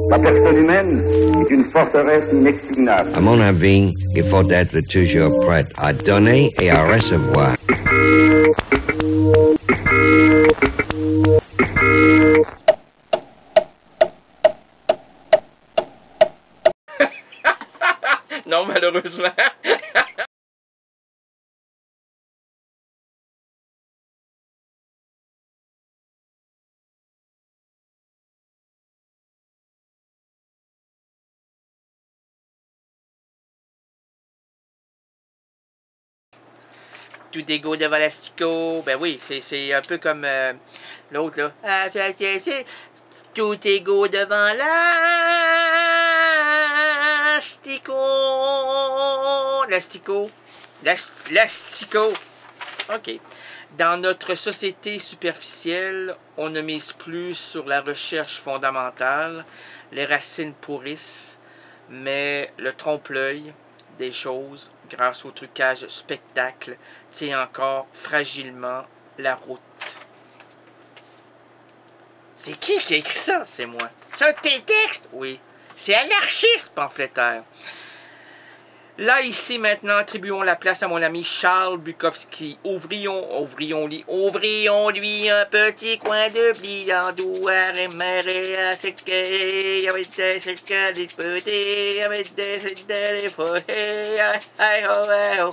La personne humaine est une forteresse inexpugnable. À mon avis, il faut être toujours prêt à donner et à recevoir. Non, malheureusement. Tout égaux devant l'astico. Ben oui, c'est un peu comme l'autre, là. Tout égaux devant l'astico. L'astico. L'astico. OK. Dans notre société superficielle, on ne mise plus sur la recherche fondamentale. Les racines pourrissent, mais le trompe-l'œil des choses, grâce au trucage spectacle, tient encore fragilement la route. C'est qui a écrit ça? C'est moi. C'est un de tes textes? Oui. C'est anarchiste, pamphlétaire. Là, ici, maintenant, attribuons la place à mon ami Charles Bukowski. Ouvrions-lui un petit coin de bliandouar et mêlé à séquer, avec des séquelles disputés, avec des forêts, aïe, oh,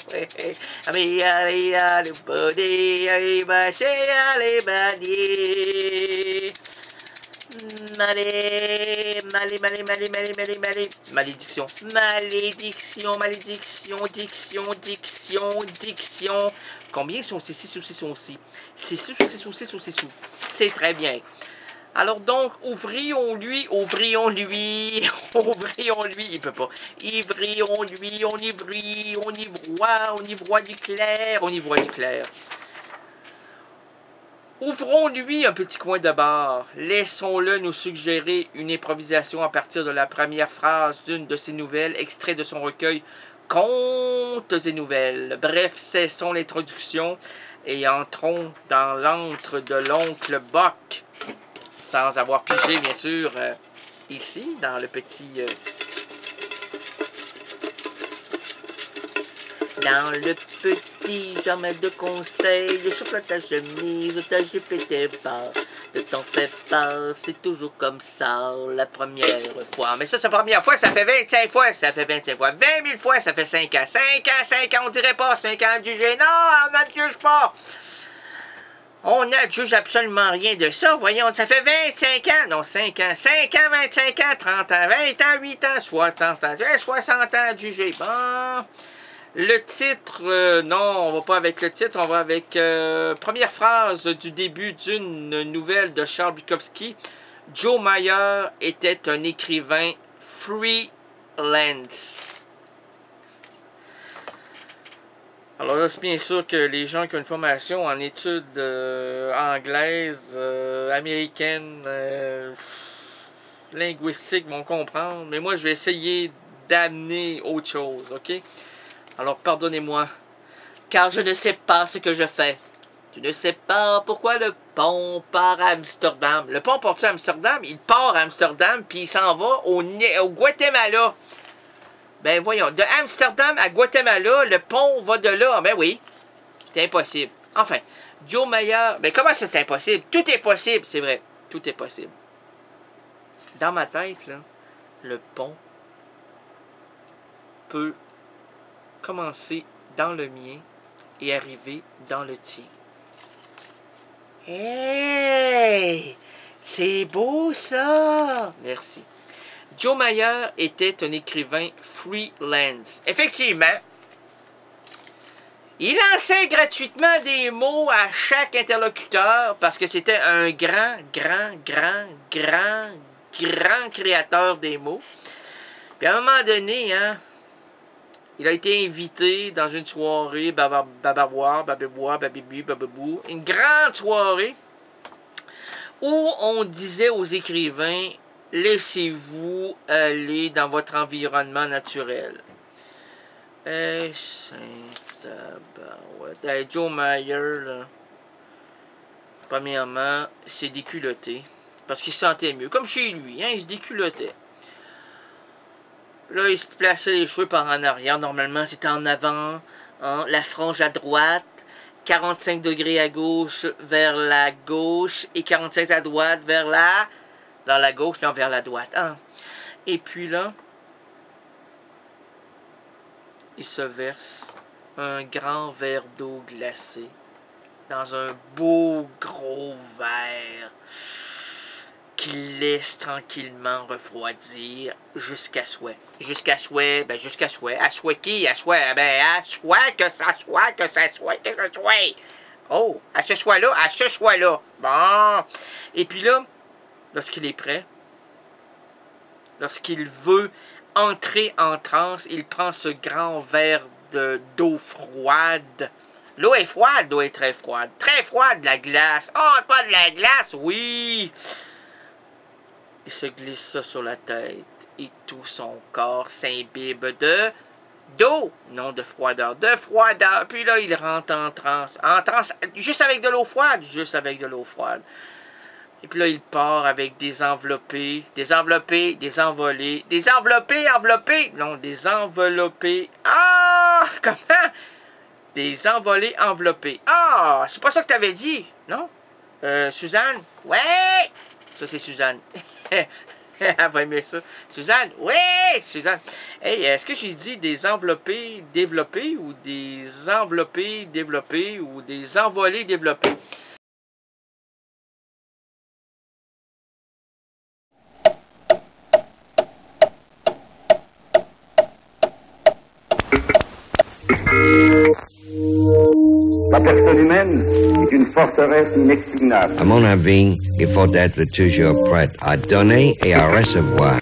ami, allez, allez, body, allez, bassé, allez, badier. Malédiction. Combien sont ces 6 ou 6 sont ci? C'est 6 ou 6 ou 6 ou 6 ou. C'est très bien. Alors donc, ouvrions-lui, il peut pas. Ivrions-lui, on y voit du clair. Ouvrons-lui un petit coin de bar. Laissons-le nous suggérer une improvisation à partir de la première phrase d'une de ses nouvelles, extrait de son recueil Contes et nouvelles. Bref, cessons l'introduction et entrons dans l'antre de l'oncle Bock. Sans avoir pigé, bien sûr, ici, dans le petit... Dans le petit jamais de conseil, je chauffe ta chemise, ta jupe était bas. Ne t'en fais pas, c'est toujours comme ça, la première fois. Mais ça, c'est la première fois, ça fait 25 fois, ça fait 25 fois. 20 000 fois, ça fait 5 ans. 5 ans, on dirait pas 5 ans de juger. Non, on n'adjuge pas. On n'adjuge absolument rien de ça. Voyons, ça fait 25 ans. Non, 5 ans. 5 ans, 25 ans, 30 ans, 20 ans, 8 ans, 60 ans. 60 ans de juger. Bon... Le titre, non, on va pas avec le titre, on va avec première phrase du début d'une nouvelle de Charles Bukowski. Joe Mayer était un écrivain freelance. Alors là, c'est bien sûr que les gens qui ont une formation en études anglaises, américaines, linguistiques vont comprendre, mais moi je vais essayer d'amener autre chose, ok? Alors pardonnez-moi, car je ne sais pas ce que je fais. Tu ne sais pas pourquoi le pont part à Amsterdam. Le pont part-tu à Amsterdam? Il part à Amsterdam, puis il s'en va au Guatemala. Ben voyons, de Amsterdam à Guatemala, le pont va de là. Ben oui, c'est impossible. Enfin, Joe Mayer, ben comment ça c'est impossible? Tout est possible, c'est vrai. Tout est possible. Dans ma tête, là, le pont peut commencer dans le mien et arriver dans le tien. Hey! C'est beau ça! Merci. Joe Mayer était un écrivain freelance. Effectivement, il lançait gratuitement des mots à chaque interlocuteur parce que c'était un grand créateur des mots. Puis à un moment donné, hein, il a été invité dans une soirée, bababoire, babibu, bababou, une grande soirée où on disait aux écrivains, laissez-vous aller dans votre environnement naturel. Joe Mayer, là, premièrement, s'est déculotté parce qu'il se sentait mieux, comme chez lui, hein, il se déculottait. Là, il se plaçait les cheveux par en arrière. Normalement, c'était en avant. Hein, la frange à droite. 45 degrés à gauche vers la gauche. Et 45 à droite vers la gauche. Non, vers la droite. Hein. Et puis là, il se verse un grand verre d'eau glacée dans un beau gros verre qui laisse tranquillement refroidir jusqu'à souhait. Jusqu'à souhait, ben jusqu'à souhait. À souhait qui? À souhait, ben à souhait que ça soit, que ça soit, que ça soit. Oh, à ce soit-là, à ce soit-là. Bon. Et puis là, lorsqu'il est prêt, lorsqu'il veut entrer en transe, il prend ce grand verre d'eau froide. L'eau est froide, l'eau est très froide. Très froide, la glace. Oh, pas de la glace, oui. Il se glisse ça sur la tête et tout son corps s'imbibe d'eau, non de froideur, de froideur. Puis là, il rentre en transe, juste avec de l'eau froide, juste avec de l'eau froide. Et puis là, il part avec des enveloppés, des enveloppés, des envolés, des enveloppés, enveloppés, non, des enveloppés. Ah, comment? Des envolés enveloppés. Ah, c'est pas ça que t'avais dit, non? Suzanne? Ouais! Ça, c'est Suzanne. Elle va aimer ça. Suzanne? Oui! Suzanne. Hey, est-ce que j'ai dit des enveloppés développés ou des enveloppés développés ou des envolés développés? La personne humaine est une forteresse inexpugnable. À mon avis, il faut être toujours prêt à donner et à recevoir.